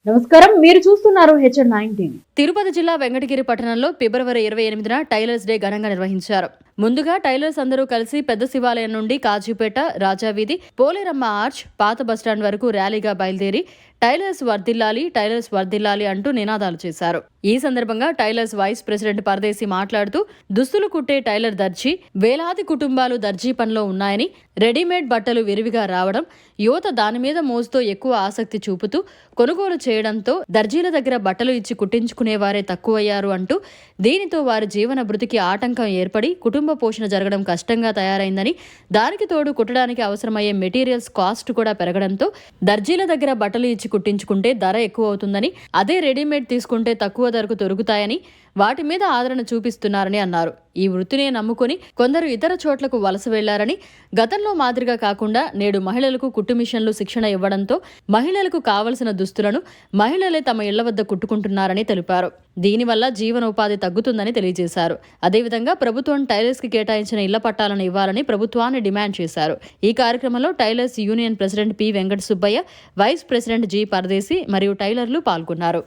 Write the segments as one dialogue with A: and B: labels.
A: నమస్కారం, మీరు చూస్తున్నారు హెచ్ఎన్9 టీవీ.
B: తిరుపతి జిల్లా వెంకటగిరి పట్టణంలో ఫిబ్రవరి 28న టైలర్స్ డే ఘనంగా నిర్వహించారు. ముందుగా టైలర్స్ అందరూ కలిసి పెద్ద శివాలయం నుండి కాజీపేట, రాజావీధి, పోలేరమ్మ ఆర్చ్, పాత బస్టాండ్ వరకు ర్యాలీగా బయలుదేరి టైలర్స్ వర్ధిల్లాలి అంటూ నినాదాలు చేశారు. ఈ సందర్భంగా టైలర్స్ వైస్ ప్రెసిడెంట్ పరదేశి మాట్లాడుతూ, దుస్తులు కుట్టే టైలర్ దర్జీ, వేలాది కుటుంబాలు దర్జీ పనిలో ఉన్నాయని, రెడీమేడ్ బట్టలు విరివిగా రావడం, యువత దాని మీద మోజుతో ఎక్కువ ఆసక్తి చూపుతూ కొనుగోలు చేయడంతో దర్జీల దగ్గర బట్టలు ఇచ్చి కుట్టించుకునేవారే తక్కువయ్యారు అంటూ, దీనితో వారి జీవన భృతికి ఆటంకం ఏర్పడి కుటుంబ పోషణ జరగడం కష్టంగా తయారైందని, దానికి తోడు కుట్టడానికి అవసరమయ్యే మెటీరియల్స్ కాస్ట్ కూడా పెరగడంతో దర్జీల దగ్గర బట్టలు ఇచ్చి కుట్టించుకుంటే ధర ఎక్కువ అవుతుందని, అదే రెడీమేడ్ తీసుకుంటే తక్కువ ధరకు దొరుకుతాయని, వాటి మీద ఆదరణ చూపిస్తున్నారని అన్నారు. ఈ వృత్తినే నమ్ముకుని కొందరు ఇతర చోట్లకు వలస వెళ్లారని, గతంలో మాదిరిగా కాకుండా నేడు మహిళలకు కుట్టు మిషన్లు శిక్షణ ఇవ్వడంతో మహిళలకు కావలసిన దుస్తులను మహిళలే తమ ఇళ్ల వద్ద కుట్టుకుంటున్నారని తెలిపారు. దీనివల్ల జీవనోపాధి తగ్గుతుందని తెలియజేశారు. అదేవిధంగా ప్రభుత్వం టైలర్స్ కి కేటాయించిన ఇళ్ల పట్టాలను ఇవ్వాలని ప్రభుత్వాన్ని డిమాండ్ చేశారు. ఈ కార్యక్రమంలో tailors union president P Venkata Subbaiah, vice president G Paradesi మరియు టైలర్లు పాల్గొన్నారు.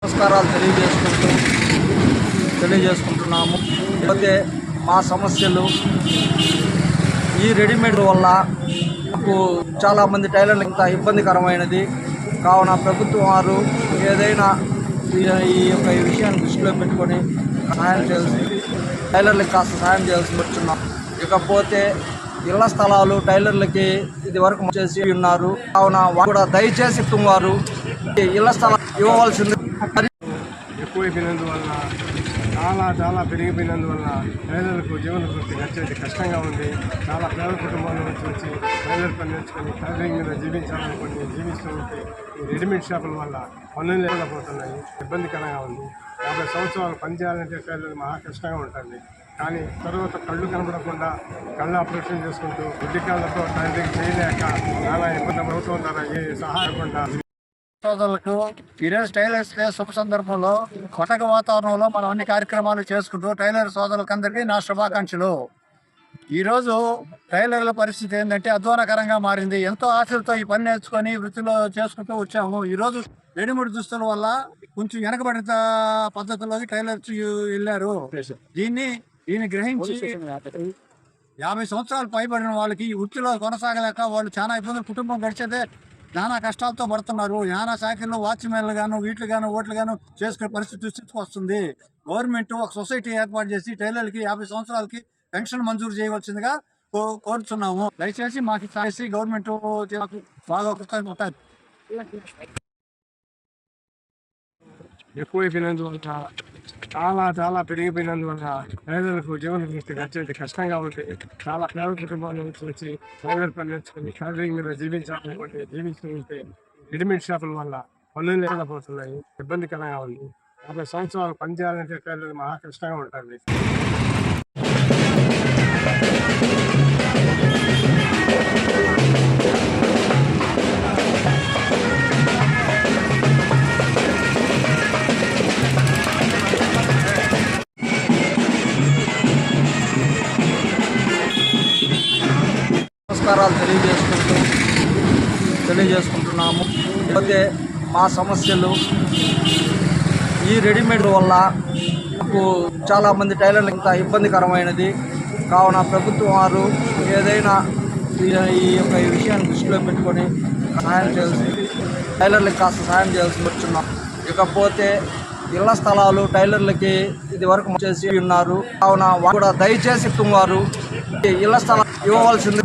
C: నమస్కారాలు తెలియజేసుకుంటున్నాము. అయితే మా సమస్యలు ఈ రెడీమేడ్ వల్ల మాకు చాలామంది టైలర్లు ఇంత ఇబ్బందికరమైనది కావున ప్రభుత్వం వారు ఏదైనా ఈ విషయాన్ని దృష్టిలో పెట్టుకొని సహాయం చేయాల్సి, టైలర్లకు కాస్త సహాయం చేయాల్సి వచ్చున్నాం. ఇకపోతే ఇళ్ల స్థలాలు టైలర్లకి ఇది వరకు చేసి ఉన్నారు కావున కూడా దయచేసి వారు ఇళ్ల స్థలాలు ఇవ్వవలసింది.
D: ఎక్కువైపోయినందువల్ల చాలా పెరిగిపోయినందువల్ల టైలర్లకు జీవన వృత్తి గడిచేది కష్టంగా ఉంది. చాలా పేద కుటుంబాల నుంచి వచ్చి టైలర్ పని నేర్చుకొని టైలరింగ్ మీద జీవించాలనుకోండి జీవిస్తూ ఉంటే ఈ రెడీమేడ్ షాపుల వల్ల పనులు లేకపోతున్నాయి. ఇబ్బందికరంగా ఉంది. 50 సంవత్సరాలు పనిచేయాలంటే టైలర్ మహా కష్టంగా ఉంటుంది. కానీ తర్వాత కళ్ళు కనబడకుండా కళ్ళు ఆపరేషన్ చేసుకుంటూ ఉద్యోగాలతో టైలరింగ్ చేయలేక చాలా ఇబ్బంది ప్రభుత్వం ద్వారా ఏ సహాయకుండా
E: సోదరులకు ఈరోజు టైలర్స్ డే శుభ సందర్భంలో కొత్తగా వాతావరణంలో మనం అన్ని కార్యక్రమాలు చేసుకుంటూ టైలర్ సోదరులకు అందరికీ నా శుభాకాంక్షలు. ఈరోజు టైలర్ల పరిస్థితి ఏంటంటే అధ్వానకరంగా మారింది. ఎంతో ఆశలతో ఈ పని నేర్చుకొని వృత్తిలో చేసుకుంటూ వచ్చాము. ఈరోజు రెడీమేడ్ దుస్తుల వల్ల కొంచెం వెనకబడిన పద్ధతిలోకి టైలర్స్ వెళ్ళారు. దీన్ని గ్రహించి 50 సంవత్సరాలు పైబడిన వాళ్ళకి ఈ వృత్తిలో కొనసాగలేక వాళ్ళు చాలా ఇబ్బందులు, కుటుంబం గడిచేదే నానా కష్టాలతో పడుతున్నారు. నానా శాఖల్లో వాచ్మెన్లు గాను ఓట్లు గాను చేసుకునే పరిస్థితి వస్తుంది. గవర్నమెంట్ ఒక సొసైటీ ఏర్పాటు చేసి టైలర్లకి 50 సంవత్సరాలకి పెన్షన్ మంజూరు చేయవలసిందిగా కోరుతున్నాము. దయచేసి మాకు చేసి గవర్నమెంట్ బాగా ఉంటారు.
D: ఎక్కువైపోయినందువల్ల చాలా పెరిగిపోయినందువల్ల టైలర్లకు జీవన వృత్తి గడిచేది కష్టంగా ఉంది. చాలా పేద కుటుంబాల నుంచి వచ్చి టైలర్ పని నేర్చుకొని టైలరింగ్ మీద జీవించాలనుకోండి జీవిస్తూ ఉంటే రెడీమేడ్ షాపుల వల్ల పనులు లేకపోతున్నాయి. ఇబ్బందికరంగా ఉంది. 50 సంవత్సరాలు పనిచేయాలంటే టైలర్ మహా కష్టంగా ఉంటుంది.
C: నమస్కారాలు తెలియజేసుకుంటున్నాము. అయితే మా సమస్యలు ఈ రెడీమేడ్ వల్ల మాకు చాలామంది టైలర్లు ఇంత ఇబ్బందికరమైనది కావున ప్రభుత్వం వారు ఏదైనా ఈ విషయాన్ని దృష్టిలో పెట్టుకొని సహాయం చేయాల్సి, టైలర్లకు కాస్త సహాయం చేయాల్సి వచ్చున్నాం. ఇకపోతే ఇళ్ల స్థలాలు టైలర్లకి ఇది వరకు చేసి ఉన్నారు కావున కూడా దయచేసి వారు ఇళ్ల స్థలాలు ఇవ్వవలసింది.